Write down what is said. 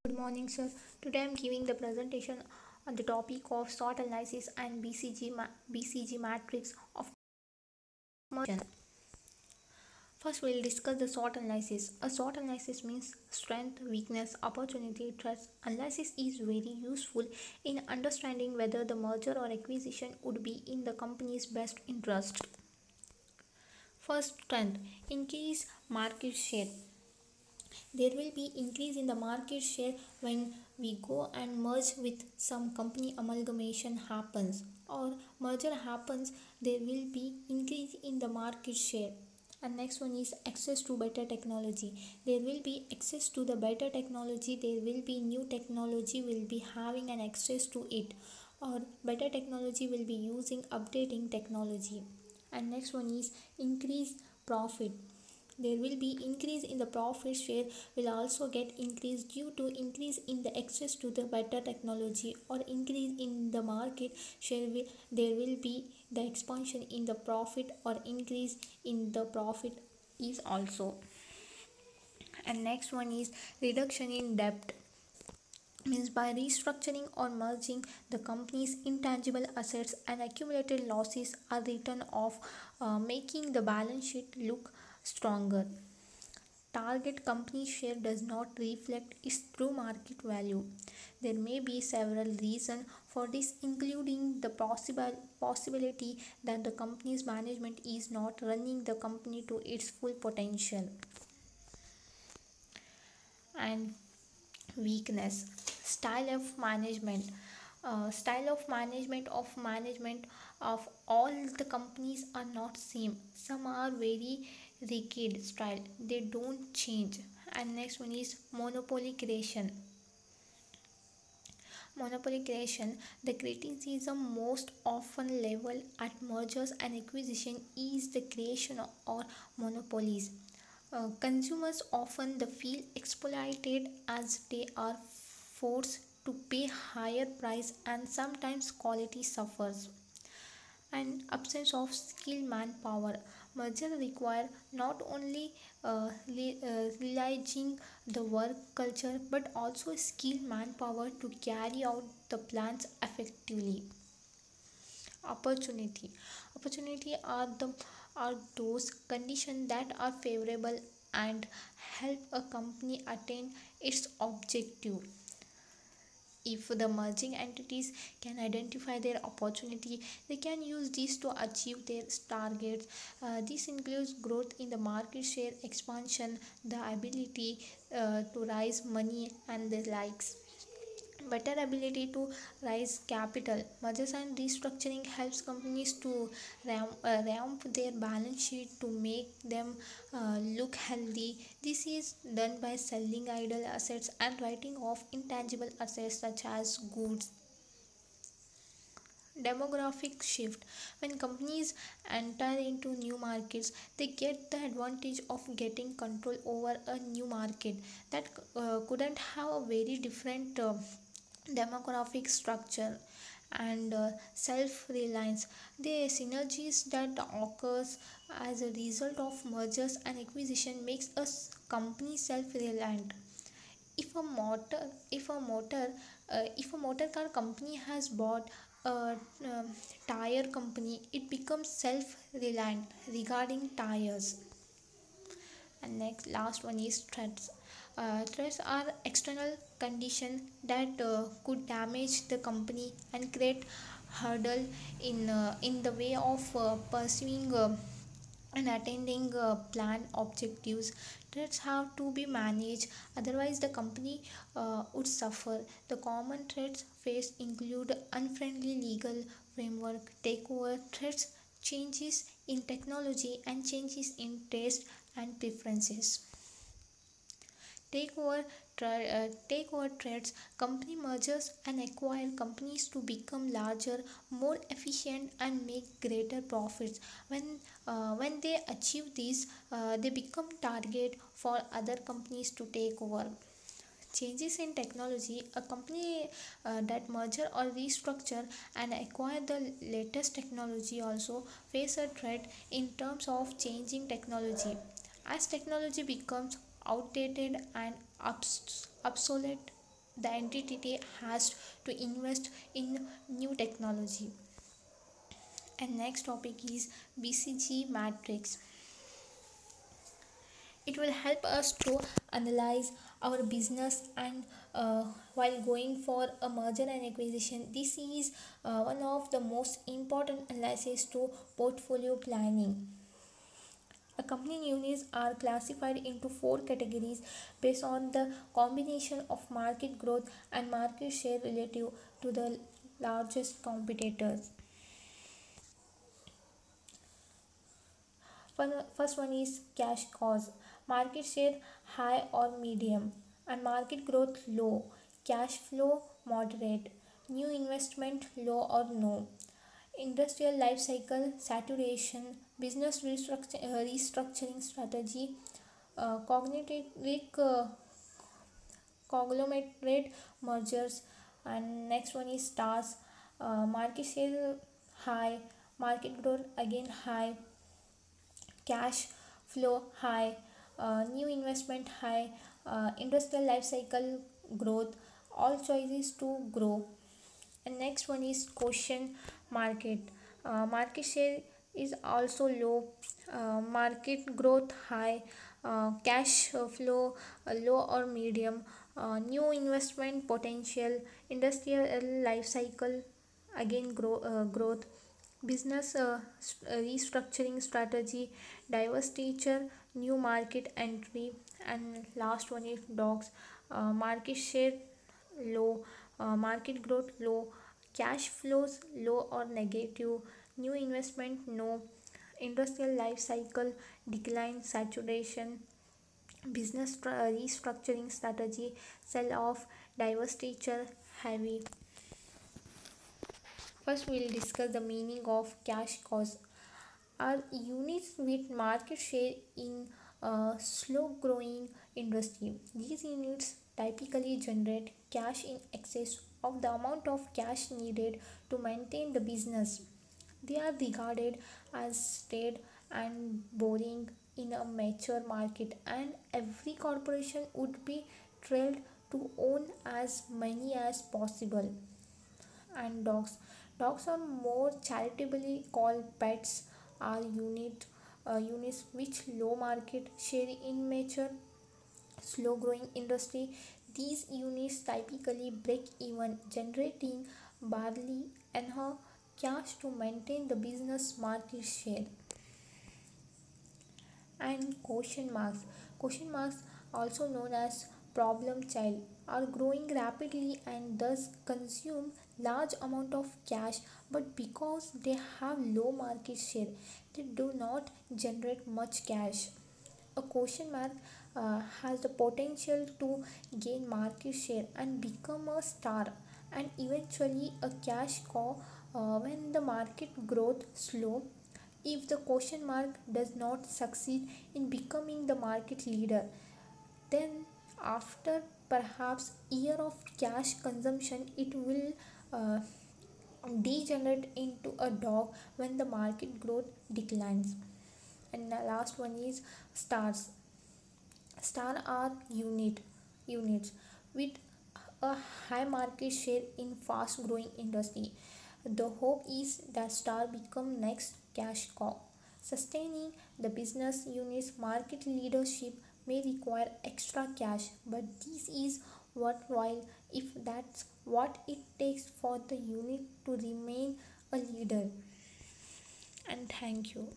Good morning, sir. Today I am giving the presentation on the topic of SWOT analysis and BCG matrix of merger. First, we'll discuss the SWOT analysis. A SWOT analysis means strength, weakness, opportunity, threats. Analysis is very useful in understanding whether the merger or acquisition would be in the company's best interest. First, strength: increase market share. There will be increase in the market share when we go and merge with some company. Amalgamation happens or merger happens, there will be increase in the market share. And next one is access to better technology. There will be access to the better technology. There will be new technology, will be having an access to it, or better technology will be using updating technology. And next one is increase profit. There will be increase in the profit share, will also get increased due to increase in the access to the better technology, or increase in the market share there will be the expansion in the profit or increase in the profit is also. And next one is reduction in debt, means by restructuring or merging the company's intangible assets and accumulated losses are written off, making the balance sheet look stronger. Target company share does not reflect its true market value. There may be several reasons for this, including the possibility that the company's management is not running the company to its full potential. And weakness: style of management. Style of management of all the companies are not same. Some are very rigid style, they don't change. And next one is monopoly creation. The criticism most often leveled at mergers and acquisition is the creation or monopolies. Consumers often feel exploited as they are forced to pay higher price, and sometimes quality suffers. And absence of skilled manpower. Merger require not only realizing the work culture but also skilled manpower to carry out the plans effectively. Opportunity. Opportunity are those conditions that are favorable and help a company attain its objective. If the merging entities can identify their opportunity, they can use this to achieve their targets. This includes growth in the market share, expansion, the ability to raise money, and the likes. Better ability to raise capital. Mergers and restructuring helps companies to ramp their balance sheet to make them look healthy. This is done by selling idle assets and writing off intangible assets such as goods. Demographic shift: when companies enter into new markets, they get the advantage of getting control over a new market that couldn't have a very different demographic structure. And self-reliance: the synergies that occurs as a result of mergers and acquisition makes a company self-reliant. if a motor if a motor if a motor car company has bought a tire company, it becomes self-reliant regarding tires. And next, last one is threats. Threats are external conditions that could damage the company and create hurdle in the way of pursuing and attending planned objectives. Threats have to be managed, otherwise the company would suffer. The common threats faced include unfriendly legal framework, takeover threats, changes in technology, and changes in taste and preferences. Takeover threats: company mergers and acquire companies to become larger, more efficient, and make greater profits. When they achieve this, they become target for other companies to take over. Changes in technology: a company that merger or restructure and acquire the latest technology also face a threat in terms of changing technology. As technology becomes outdated and obsolete, the entity has to invest in new technology. And next topic is BCG matrix. It will help us to analyze our business and while going for a merger and acquisition. This is one of the most important analysis to portfolio planning. A company units are classified into four categories based on the combination of market growth and market share relative to the largest competitors. First one is cash cost, market share high or medium, and market growth low, cash flow moderate, new investment low or no, industrial life cycle saturation, business restructuring strategy, cognitive conglomerate mergers. And next one is stars, market share high, market growth again high, cash flow high, new investment high, industrial life cycle growth, all choices to grow. And next one is question market, market share is also low, market growth high, cash flow low or medium, new investment potential, industrial life cycle again growth, business restructuring strategy, divestiture, new market entry. And last one is dogs, market share low, market growth low, cash flows low or negative, new investment no, industrial life cycle decline saturation, business restructuring strategy sell off, divestiture heavy. First, we'll discuss the meaning of cash cost. Are units with market share in a slow growing industry. These units typically generate cash in excess of the amount of cash needed to maintain the business. They are regarded as staid and boring in a mature market, and every corporation would be thrilled to own as many as possible. And dogs are more charitably called pets, are units which low market share in mature slow growing industry. These units typically break even, generating barely enough cash to maintain the business market share. And question marks, also known as problem child, are growing rapidly and thus consume large amount of cash, but because they have low market share they do not generate much cash. A question mark has the potential to gain market share and become a star, and eventually a cash cow when the market growth slow. If the question mark does not succeed in becoming the market leader, then after perhaps year of cash consumption it will uh, degenerate into a dog when the market growth declines. And the last one is stars. Star are units with a high market share in fast growing industry. The hope is that star become next cash cow. Sustaining the business unit's market leadership may require extra cash, but this is worthwhile if that's what it takes for the unit to remain a leader. And thank you.